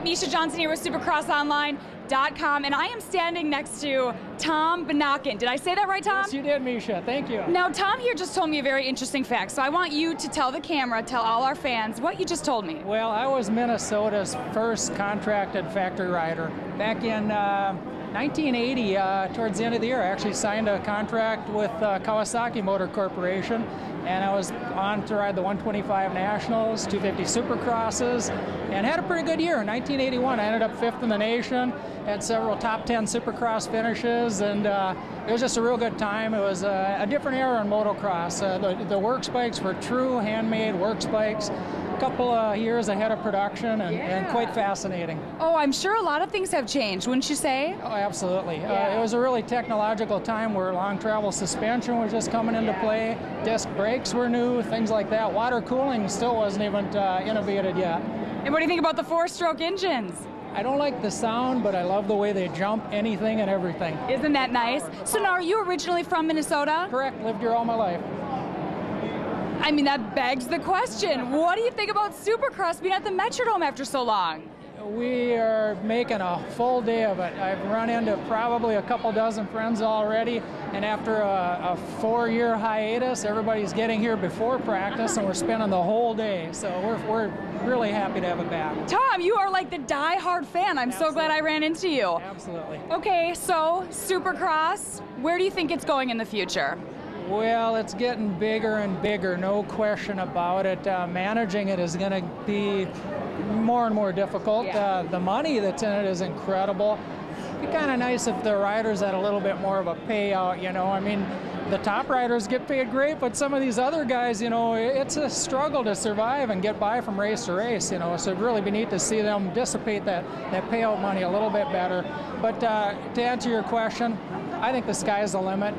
Misha Johnson here with SupercrossOnline.com, and I am standing next to Tom Benolkin. Did I say that right, Tom? Yes, you did, Misha. Thank you. Now, Tom here just told me a very interesting fact, so I want you to tell the camera, tell all our fans what you just told me. Well, I was Minnesota's first contracted factory rider. Back in 1980, towards the end of the year, I actually signed a contract with Kawasaki Motor Corporation, and I was on to ride the 125 Nationals, 250 Supercrosses, and had a pretty good year. In 1981, I ended up 5th in the nation, had several top 10 Supercross finishes, and it was just a real good time. It was a different era in motocross. The works bikes were true handmade works bikes. A couple of years ahead of production, and quite fascinating. Oh, I'm sure a lot of things have changed, wouldn't you say? Oh, absolutely. It was a really technological time where long travel suspension was just coming into play. Disc brakes were new, things like that. Water cooling still wasn't even innovated yet. And what do you think about the 4-stroke engines? I don't like the sound, but I love the way they jump anything and everything. Isn't that nice? So now, are you originally from Minnesota? Correct, lived here all my life. I mean, that begs the question. What do you think about Supercross being at the Metrodome after so long? We are making a full day of it. I've run into probably a couple dozen friends already, and after a 4-year hiatus, everybody's getting here before practice, and we're spending the whole day. So we're really happy to have it back. Tom, you are like the die-hard fan. I'm so glad I ran into you. Absolutely. Okay, so Supercross, where do you think it's going in the future? Well, it's getting bigger and bigger, no question about it. Managing it is going to be more and more difficult. The money that's in it is incredible. It'd be kind of nice if the riders had a little bit more of a payout, you know. I mean, the top riders get paid great, but some of these other guys, you know, it's a struggle to survive and get by from race to race, you know. So it'd really be neat to see them dissipate that payout money a little bit better. But to answer your question, I think the sky's the limit.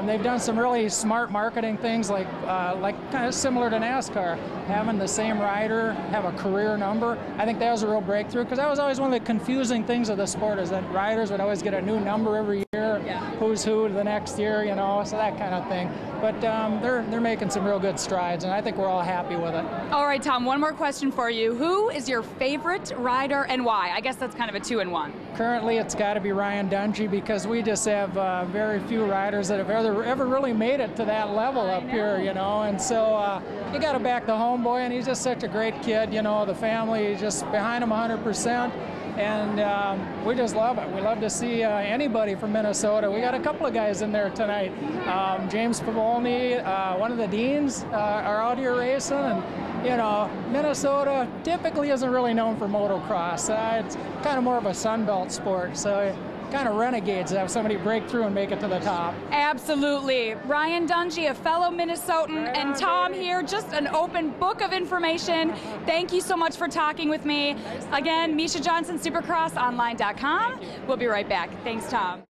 They've done some really smart marketing things, like kind of similar to NASCAR, having the same rider have a career number. I think that was a real breakthrough, because that was always one of the confusing things of the sport, is that riders would always get a new number every year, who's who the next year, you know, so that kind of thing. But they're making some real good strides, and I think we're all happy with it. All right, Tom, one more question for you. Who is your favorite rider and why? I guess that's kind of a 2-in-1. Currently, it's got to be Ryan Dungey, because we just have very few riders that have ever really made it to that level up here, you know. And so you got to back the homeboy, and he's just such a great kid, you know. The family is just behind him 100%. And we just love it. We love to see anybody from Minnesota. We got a couple of guys in there tonight. James Pavolny, one of the deans, are out here racing. And, you know, Minnesota typically isn't really known for motocross. It's kind of more of a Sunbelt sport. So kind of renegades to have somebody break through and make it to the top. Absolutely. Ryan Dungey, a fellow Minnesotan, and Tom here, just an open book of information. Thank you so much for talking with me. Again, Misha Johnson, SupercrossOnline.com. We'll be right back. Thanks, Tom.